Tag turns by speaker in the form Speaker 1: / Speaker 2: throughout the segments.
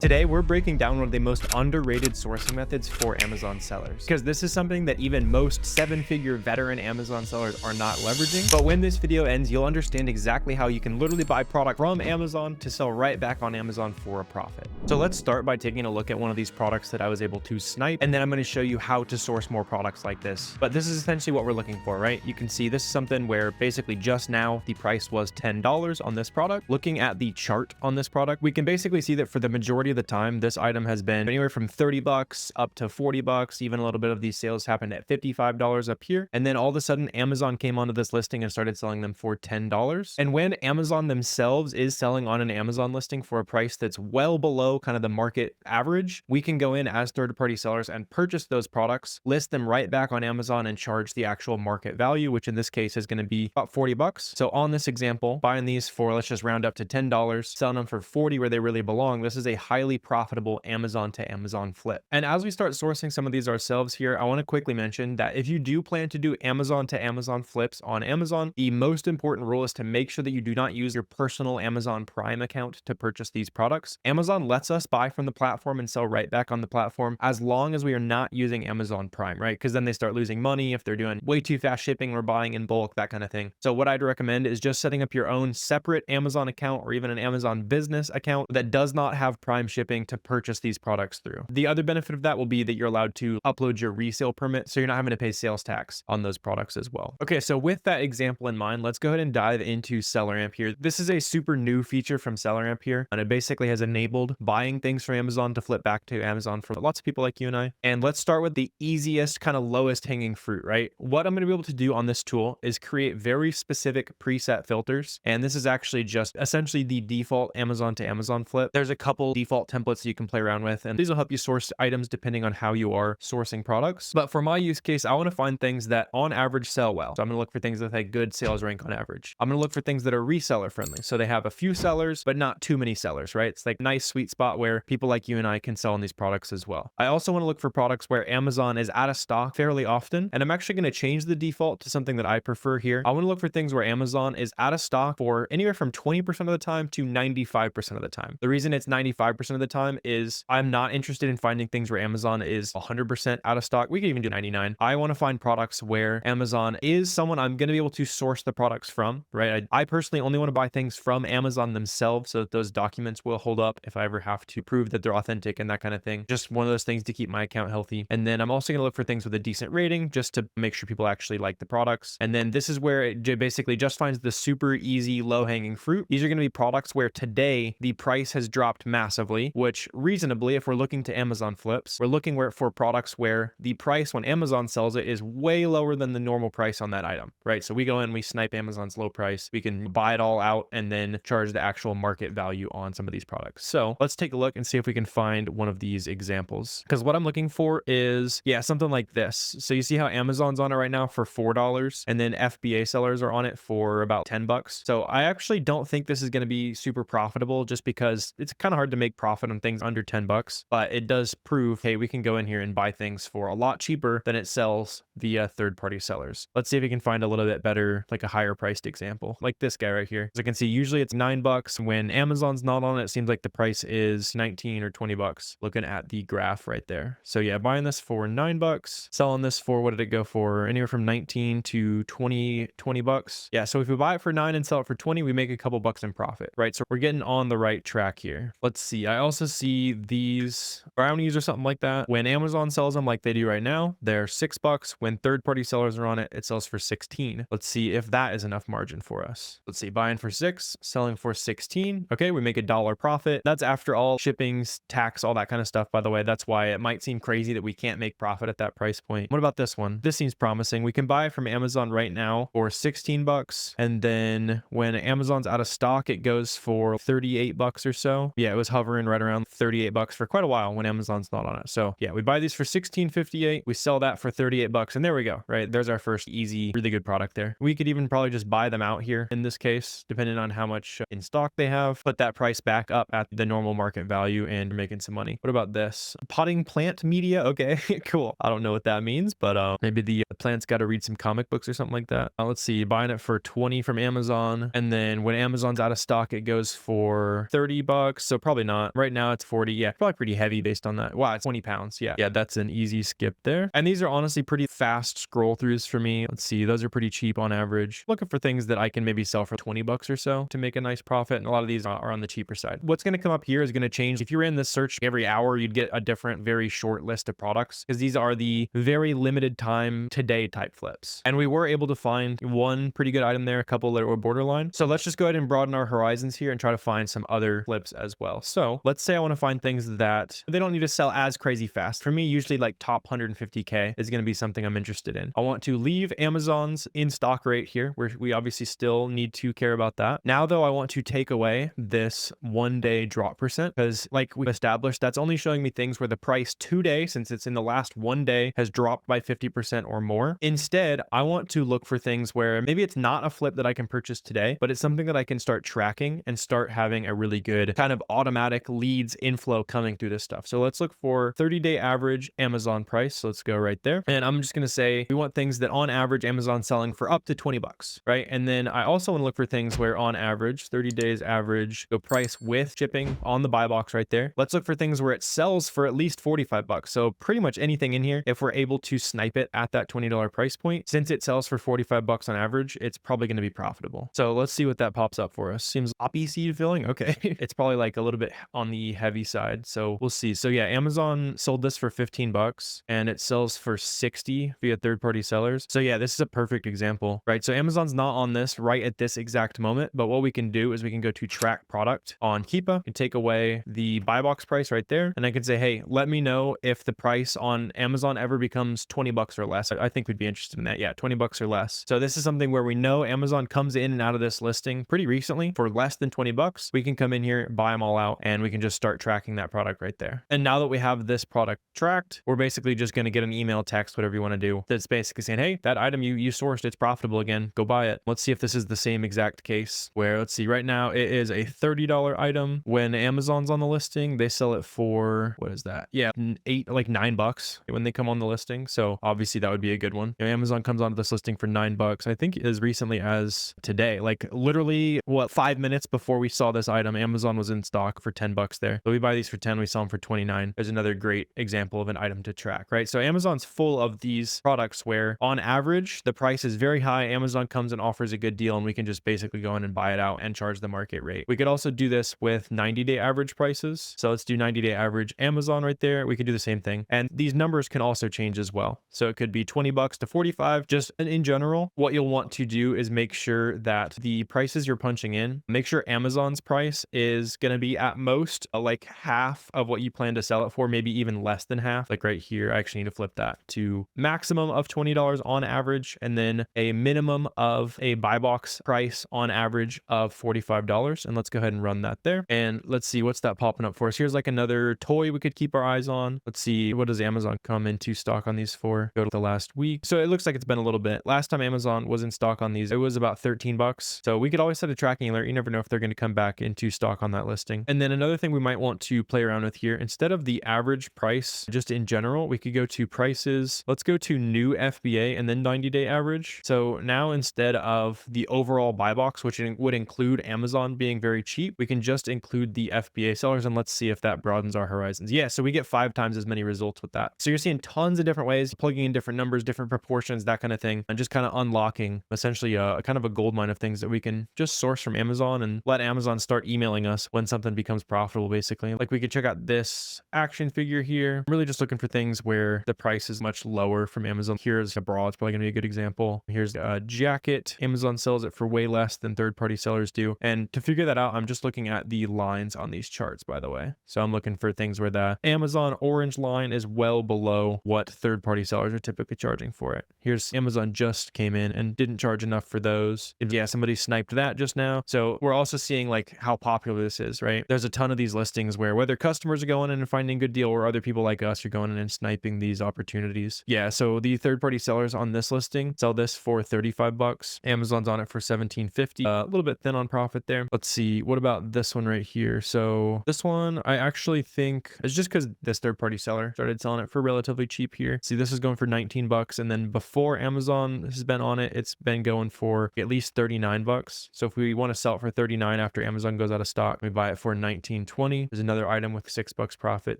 Speaker 1: Today, we're breaking down one of the most underrated sourcing methods for Amazon sellers, because this is something that even most seven-figure veteran Amazon sellers are not leveraging. But when this video ends, you'll understand exactly how you can literally buy product from Amazon to sell right back on Amazon for a profit. So let's start by taking a look at one of these products that I was able to snipe, and then I'm going to show you how to source more products like this. But this is essentially what we're looking for, right? You can see this is something where basically just now the price was $10 on this product. Looking at the chart on this product, we can basically see that for the majority of the time, this item has been anywhere from 30 bucks up to 40 bucks. Even a little bit of these sales happened at $55 up here. And then all of a sudden, Amazon came onto this listing and started selling them for $10. And when Amazon themselves is selling on an Amazon listing for a price that's well below kind of the market average, we can go in as third-party sellers and purchase those products, list them right back on Amazon and charge the actual market value, which in this case is going to be about 40 bucks. So on this example, buying these for, let's just round up to $10, selling them for 40 where they really belong, this is a highly profitable Amazon to Amazon flip. And as we start sourcing some of these ourselves here, I want to quickly mention that if you do plan to do Amazon to Amazon flips on Amazon, the most important rule is to make sure that you do not use your personal Amazon Prime account to purchase these products. Amazon lets us buy from the platform and sell right back on the platform as long as we are not using Amazon Prime, right? Because then they start losing money if they're doing way too fast shipping or buying in bulk, that kind of thing. So what I'd recommend is just setting up your own separate Amazon account or even an Amazon business account that does not have Prime shipping to purchase these products through. The other benefit of that will be that you're allowed to upload your resale permit, so you're not having to pay sales tax on those products as well. Okay, so with that example in mind, let's go ahead and dive into SellerAmp here. This is a super new feature from SellerAmp here, and it basically has enabled buying things from Amazon to flip back to Amazon for lots of people like you and I. And let's start with the easiest, kind of lowest hanging fruit, right? What I'm going to be able to do on this tool is create very specific preset filters, and this is actually just essentially the default Amazon to Amazon flip. There's a couple default templates you can play around with, and these will help you source items depending on how you are sourcing products. But for my use case, I want to find things that on average sell well. So I'm going to look for things that have a good sales rank on average. I'm going to look for things that are reseller friendly. So they have a few sellers, but not too many sellers, right? It's like nice sweet spot where people like you and I can sell on these products as well. I also want to look for products where Amazon is out of stock fairly often. And I'm actually going to change the default to something that I prefer here. I want to look for things where Amazon is out of stock for anywhere from 20% of the time to 95% of the time. The reason it's 95% of the time is I'm not interested in finding things where Amazon is 100% out of stock. We can even do 99. I want to find products where Amazon is someone I'm going to be able to source the products from, right? I personally only want to buy things from Amazon themselves so that those documents will hold up if I ever have to prove that they're authentic and that kind of thing. Just one of those things to keep my account healthy. And then I'm also going to look for things with a decent rating just to make sure people actually like the products. And then this is where it basically just finds the super easy low hanging fruit. These are going to be products where today the price has dropped massively, which reasonably, if we're looking to Amazon flips, we're looking for products where the price when Amazon sells it is way lower than the normal price on that item, right? So we go in, we snipe Amazon's low price, we can buy it all out and then charge the actual market value on some of these products. So let's take a look and see if we can find one of these examples, because what I'm looking for is, yeah, something like this. So you see how Amazon's on it right now for $4, and then FBA sellers are on it for about 10 bucks. So I actually don't think this is going to be super profitable just because it's kind of hard to make profit on things under 10 bucks, but it does prove, hey, we can go in here and buy things for a lot cheaper than it sells via third-party sellers. Let's see if we can find a little bit better, like a higher priced example, like this guy right here. As I can see, usually it's 9 bucks. When Amazon's not on it, it seems like the price is 19 or 20 bucks, looking at the graph right there. So yeah, buying this for 9 bucks, selling this for, what did it go for? Anywhere from 19 to 20 bucks. Yeah, so if we buy it for 9 and sell it for 20, we make a couple bucks in profit, right? So we're getting on the right track here. Let's see. I also see these brownies or something like that. When Amazon sells them like they do right now, they're 6 bucks. When third-party sellers are on it, it sells for 16. Let's see if that is enough margin for us. Let's see, buying for 6, selling for 16. Okay, we make $1 profit. That's after all shippings, tax, all that kind of stuff, by the way. That's why it might seem crazy that we can't make profit at that price point. What about this one? This seems promising. We can buy it from Amazon right now for 16 bucks. And then when Amazon's out of stock, it goes for 38 bucks or so. Yeah, it was hovering right around 38 bucks for quite a while when Amazon's not on it. So yeah, we buy these for $16.58. We sell that for 38 bucks. And there we go, right? There's our first easy, really good product there. We could even probably just buy them out here in this case, depending on how much in stock they have, put that price back up at the normal market value and making some money. What about this? Potting plant media? Okay, cool. I don't know what that means, but maybe the plant's got to read some comic books or something like that. Let's see, buying it for 20 from Amazon. And then when Amazon's out of stock, it goes for 30 bucks. So probably not. that. Right now it's 40. Yeah, probably pretty heavy based on that. Wow, it's 20 pounds. Yeah, that's an easy skip there. And these are honestly pretty fast scroll throughs for me. Let's see, those are pretty cheap on average. Looking for things that I can maybe sell for 20 bucks or so to make a nice profit. And a lot of these are on the cheaper side. What's going to come up here is going to change. If you're in this search every hour, you'd get a different, very short list of products, because these are the very limited time today type flips. And we were able to find one pretty good item there, a couple that were borderline. So let's just go ahead and broaden our horizons here and try to find some other flips as well. So let's say I want to find things that they don't need to sell as crazy fast. For me, usually like top 150K is going to be something I'm interested in. I want to leave Amazon's in stock rate here, where we obviously still need to care about that. Now though, I want to take away this 1 day drop percent, because like we've established, that's only showing me things where the price today, since it's in the last 1 day, has dropped by 50% or more. Instead, I want to look for things where maybe it's not a flip that I can purchase today, but it's something that I can start tracking and start having a really good kind of automatic leads inflow coming through this stuff. So let's look for 30-day average Amazon price. So let's go right there. And I'm just going to say we want things that on average Amazon selling for up to 20 bucks, right? And then I also want to look for things where on average 30 days average, go price with shipping on the buy box right there. Let's look for things where it sells for at least 45 bucks. So pretty much anything in here, if we're able to snipe it at that $20 price point, since it sells for 45 bucks on average, it's probably going to be profitable. So let's see what that pops up for us. Seems poppy seed filling. Okay. It's probably like a little bit on the heavy side. So we'll see. So yeah, Amazon sold this for 15 bucks and it sells for 60 via third-party sellers. So yeah, this is a perfect example, right? So Amazon's not on this right at this exact moment, but what we can do is we can go to track product on Keepa and take away the buy box price right there. And I can say, hey, let me know if the price on Amazon ever becomes 20 bucks or less. I think we'd be interested in that. Yeah, 20 bucks or less. So this is something where we know Amazon comes in and out of this listing pretty recently for less than 20 bucks. We can come in here, buy them all out, and we can just start tracking that product right there. And now that we have this product tracked, we're basically just going to get an email, text, whatever you want to do, that's basically saying, hey, that item you sourced, it's profitable again, go buy it. Let's see if this is the same exact case where, let's see, right now it is a $30 item. When Amazon's on the listing, they sell it for, what is that? Yeah, $9 when they come on the listing. So obviously that would be a good one. You know, Amazon comes onto this listing for $9. I think as recently as today, like literally 5 minutes before we saw this item, Amazon was in stock for 10 bucks there. So we buy these for 10, we sell them for 29. There's another great example of an item to track, right? So Amazon's full of these products where on average, the price is very high. Amazon comes and offers a good deal and we can just basically go in and buy it out and charge the market rate. We could also do this with 90-day average prices. So let's do 90-day average Amazon right there. We could do the same thing. And these numbers can also change as well. So it could be 20 bucks to 45. Just in general, what you'll want to do is make sure that the prices you're punching in, make sure Amazon's price is going to be at most like half of what you plan to sell it for, maybe even less than half. Like right here, I actually need to flip that to maximum of $20 on average, and then a minimum of a buy box price on average of $45. And let's go ahead and run that there. And let's see what's that popping up for us. Here's like another toy we could keep our eyes on. Let's see, what does Amazon come into stock on these for? Go to the last week. So it looks like it's been a little bit. Last time Amazon was in stock on these, it was about 13 bucks. So we could always set a tracking alert. You never know if they're going to come back into stock on that listing. And then another thing we might want to play around with here, instead of the average price, just in general, we could go to prices. Let's go to new FBA and then 90-day average. So now instead of the overall buy box, which would include Amazon being very cheap, we can just include the FBA sellers, and let's see if that broadens our horizons. Yeah, so we get 5 times as many results with that. So you're seeing tons of different ways, plugging in different numbers, different proportions, that kind of thing, and just kind of unlocking essentially a kind of a gold mine of things that we can just source from Amazon and let Amazon start emailing us when something becomes profitable, basically. Like we could check out this action figure here. I'm really just looking for things where the price is much lower from Amazon. Here's a bra. It's probably going to be a good example. Here's a jacket. Amazon sells it for way less than third-party sellers do. And to figure that out, I'm just looking at the lines on these charts, by the way. So I'm looking for things where the Amazon orange line is well below what third-party sellers are typically charging for it. Here's Amazon just came in and didn't charge enough for those. Yeah, somebody sniped that just now. So we're also seeing like how popular this is, right? There's a ton of these listings where whether customers are going in and finding a good deal or other people like us are going in and sniping these opportunities. Yeah, so the third-party sellers on this listing sell this for 35 bucks. Amazon's on it for 17.50. A little bit thin on profit there. Let's see. What about this one right here? So this one, I actually think it's just because this third-party seller started selling it for relatively cheap here. See, this is going for 19 bucks. And then before Amazon has been on it, it's been going for at least 39 bucks. So if we want to sell it for 39 after Amazon goes out of stock, we buy it for 19 $14.20. There's another item with $6 profit.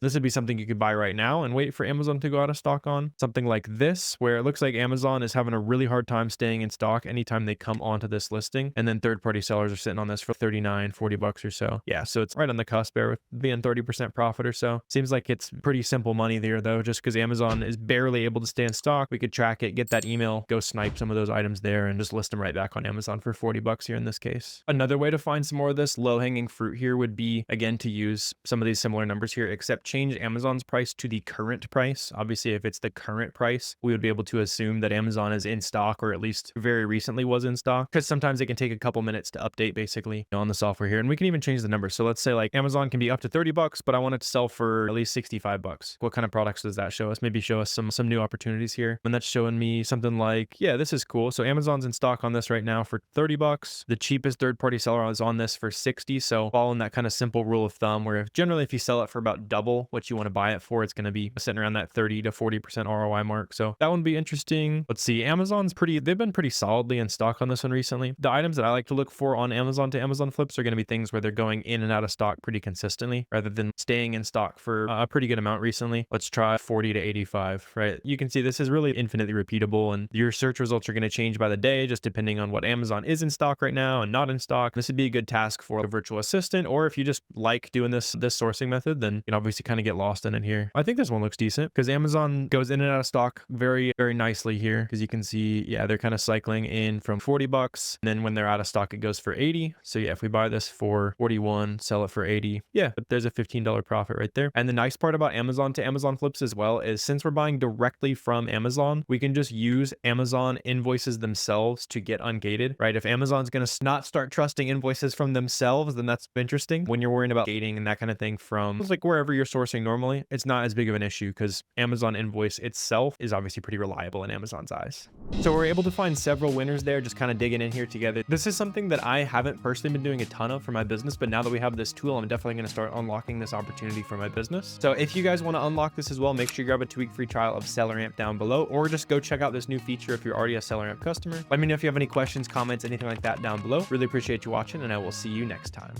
Speaker 1: This would be something you could buy right now and wait for Amazon to go out of stock on. Something like this, where it looks like Amazon is having a really hard time staying in stock anytime they come onto this listing. And then third-party sellers are sitting on this for $39, $40 or so. Yeah, so it's right on the cusp there with being 30% profit or so. Seems like it's pretty simple money there though, just because Amazon is barely able to stay in stock. We could track it, get that email, go snipe some of those items there and just list them right back on Amazon for $40 here in this case. Another way to find some more of this low-hanging fruit here would be, again, to use some of these similar numbers here, except change Amazon's price to the current price. Obviously, if it's the current price, we would be able to assume that Amazon is in stock, or at least very recently was in stock, because sometimes it can take a couple minutes to update basically on the software here. And we can even change the number. So let's say like Amazon can be up to $30, but I want it to sell for at least $65. What kind of products does that show us? Maybe show us some new opportunities here. And that's showing me something like, yeah, this is cool. So Amazon's in stock on this right now for $30. The cheapest third-party seller is on this for $60. So following that kind of simple rule of thumb, where generally if you sell it for about double what you want to buy it for, it's going to be sitting around that 30 to 40% ROI mark. So that would be interesting. Let's see. They've been pretty solidly in stock on this one recently. The items that I like to look for on Amazon to Amazon flips are going to be things where they're going in and out of stock pretty consistently rather than staying in stock for a pretty good amount recently. Let's try 40 to 85, right? You can see this is really infinitely repeatable, and your search results are going to change by the day just depending on what Amazon is in stock right now and not in stock. This would be a good task for a virtual assistant, or if you just like doing this sourcing method, then you can obviously kind of get lost in it here. I think this one looks decent because Amazon goes in and out of stock very, very nicely here, because you can see, yeah, they're kind of cycling in from $40, and then when they're out of stock, it goes for $80. So yeah, if we buy this for $41, sell it for $80, yeah, but there's a $15 profit right there. And the nice part about Amazon to Amazon flips as well is, since we're buying directly from Amazon, we can just use Amazon invoices themselves to get ungated, right? If Amazon's going to not start trusting invoices from themselves, then that's interesting. When you're worrying about gating and that kind of thing from like wherever you're sourcing normally, it's not as big of an issue because Amazon invoice itself is obviously pretty reliable in Amazon's eyes. So we're able to find several winners there, just kind of digging in here together. This is something that I haven't personally been doing a ton of for my business, but now that we have this tool, I'm definitely going to start unlocking this opportunity for my business. So if you guys want to unlock this as well, make sure you grab a 2-week free trial of SellerAmp down below, or just go check out this new feature if you're already a SellerAmp customer. Let me know if you have any questions, comments, anything like that down below. Really appreciate you watching, and I will see you next time.